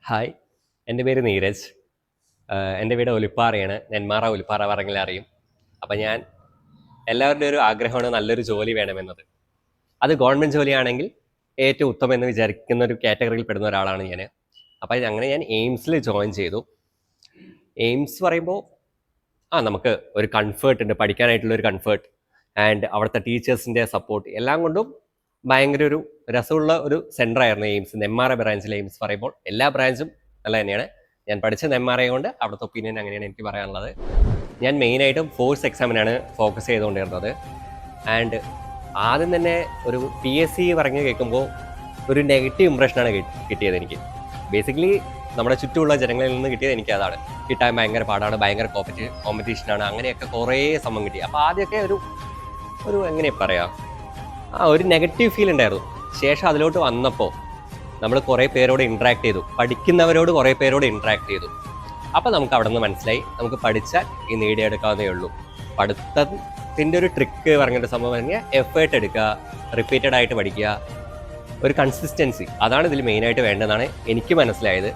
Hi, എൻ്റെ പേര് നീരജ്. എൻ്റെ വീട് ഒലിപ്പാറയാണ്. നെന്മാറ ഒലിപ്പാറ പറഞ്ഞാൽ അറിയും. അപ്പം ഞാൻ എല്ലാവരുടെയും ഒരു ആഗ്രഹമാണ് നല്ലൊരു ജോലി വേണമെന്നത്. അത് ഗവൺമെൻറ് ജോലിയാണെങ്കിൽ ഏറ്റവും ഉത്തമം എന്ന് വിചാരിക്കുന്ന ഒരു കാറ്റഗറിയിൽ പെടുന്ന ഒരാളാണ് ഞാൻ. അപ്പം അങ്ങനെ ഞാൻ എയിംസിൽ ജോയിൻ ചെയ്തു. എയിംസ് പറയുമ്പോൾ നമുക്ക് ഒരു കംഫേർട്ട് ഉണ്ട്, പഠിക്കാനായിട്ടുള്ള ഒരു കംഫേർട്ട് ആൻഡ് അവിടുത്തെ ടീച്ചേഴ്സിൻ്റെ സപ്പോർട്ട് എല്ലാം കൊണ്ടും ഭയങ്കര ഒരു രസമുള്ള ഒരു സെൻ്റർ ആയിരുന്നു എയിംസ്. നെന്മാറ ബ്രാഞ്ചിലെ എയിംസ് പറയുമ്പോൾ എല്ലാ ബ്രാഞ്ചും നല്ല തന്നെയാണ്. ഞാൻ പഠിച്ച നെന്മാറയെ കൊണ്ട് അവിടുത്തെ ഒപ്പീനിയൻ അങ്ങനെയാണ് എനിക്ക് പറയാനുള്ളത്. ഞാൻ മെയിനായിട്ടും ഫോഴ്സ് എക്സാമിനാണ് ഫോക്കസ് ചെയ്തുകൊണ്ടിരുന്നത്. ആൻഡ് ആദ്യം തന്നെ ഒരു PSC പറഞ്ഞ് കേൾക്കുമ്പോൾ ഒരു നെഗറ്റീവ് ഇംപ്രഷനാണ് കിട്ടിയത് എനിക്ക്. ബേസിക്കലി നമ്മുടെ ചുറ്റുമുള്ള ജനങ്ങളിൽ നിന്ന് കിട്ടിയത് എനിക്ക് അതാണ്. കിട്ടാൻ ഭയങ്കര പാടാണ്, ഭയങ്കര കോമ്പറ്റീഷനാണ്, അങ്ങനെയൊക്കെ കുറേ സമയം കിട്ടി. അപ്പോൾ ആദ്യമൊക്കെ ഒരു എങ്ങനെ പറയാം, ഒരു നെഗറ്റീവ് ഫീൽ ഉണ്ടായിരുന്നു. ശേഷം അതിലോട്ട് വന്നപ്പോൾ നമ്മൾ കുറേ പേരോട് ഇൻട്രാക്ട് ചെയ്തു, പഠിക്കുന്നവരോട് കുറേ പേരോട് ഇൻട്രാക്ട് ചെയ്തു. അപ്പോൾ നമുക്ക് അവിടെ നിന്ന് മനസ്സിലായി നമുക്ക് പഠിച്ചാൽ ഈ നേടിയെടുക്കാവുന്നേ ഉള്ളൂ. പഠിത്തത്തിൻ്റെ ഒരു ട്രിക്ക് പറഞ്ഞിട്ട് സംഭവം പറഞ്ഞാൽ എഫേർട്ട് എടുക്കുക, റിപ്പീറ്റഡ് ആയിട്ട് പഠിക്കുക, ഒരു കൺസിസ്റ്റൻസി, അതാണ് ഇതിൽ മെയിനായിട്ട് വേണ്ടതെന്നാണ് എനിക്ക് മനസ്സിലായത്.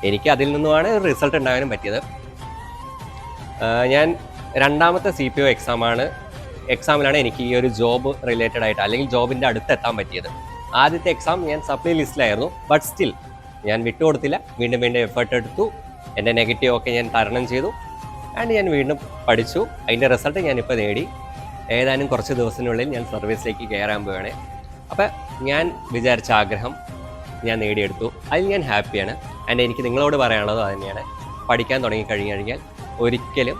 എനിക്ക് അതിൽ നിന്നുമാണ് റിസൾട്ട് ഉണ്ടാകാനും പറ്റിയത്. ഞാൻ രണ്ടാമത്തെ CPO എക്സാമിലാണ് എനിക്ക് ഈ ഒരു ജോബ് റിലേറ്റഡ് ആയിട്ട് അല്ലെങ്കിൽ ജോബിൻ്റെ അടുത്ത് എത്താൻ പറ്റിയത്. ആദ്യത്തെ എക്സാം ഞാൻ സപ്ലൈ ലിസ്റ്റിലായിരുന്നു, ബട്ട് സ്റ്റിൽ ഞാൻ വിട്ടുകൊടുത്തില്ല. വീണ്ടും എഫേർട്ട് എടുത്തു. എൻ്റെ നെഗറ്റീവ് ഒക്കെ ഞാൻ തരണം ചെയ്തു ആൻഡ് ഞാൻ വീണ്ടും പഠിച്ചു. അതിൻ്റെ റിസൾട്ട് ഞാനിപ്പോൾ നേടി. ഏതാനും കുറച്ച് ദിവസത്തിനുള്ളിൽ ഞാൻ സർവീസിലേക്ക് കയറാൻ പോവുകയാണ്. അപ്പം ഞാൻ വിചാരിച്ച ആഗ്രഹം ഞാൻ നേടിയെടുത്തു. അതിൽ ഞാൻ ഹാപ്പിയാണ്. ആൻഡ് എനിക്ക് നിങ്ങളോട് പറയാനുള്ളത് അത് തന്നെയാണ്. പഠിക്കാൻ തുടങ്ങിക്കഴിഞ്ഞാൽ ഒരിക്കലും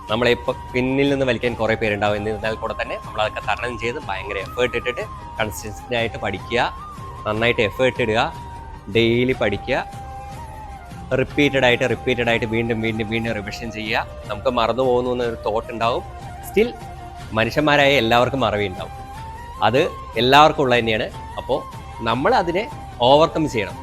നമ്മളിപ്പോൾ പിന്നിൽ നിന്ന് വലിക്കാൻ കുറേ പേരുണ്ടാവും. എന്നിരുന്നാൽ കൂടെ തന്നെ നമ്മളതൊക്കെ തരണം ചെയ്ത് ഭയങ്കര എഫേർട്ട് ഇട്ടിട്ട് കൺസിസ്റ്റൻ്റ് ആയിട്ട് പഠിക്കുക, നന്നായിട്ട് എഫേർട്ട് ഇടുക, ഡെയിലി പഠിക്കുക, റിപ്പീറ്റഡ് ആയിട്ട് വീണ്ടും റിവിഷൻ ചെയ്യുക. നമുക്ക് മറന്നു പോകുന്നു എന്നൊരു തോട്ട് ഉണ്ടാവും. സ്റ്റിൽ മനുഷ്യന്മാരായ എല്ലാവർക്കും മറവിയുണ്ടാവും. അത് എല്ലാവർക്കും ഉള്ളത് തന്നെയാണ്. അപ്പോൾ നമ്മൾ അതിനെ ഓവർകം ചെയ്യണം.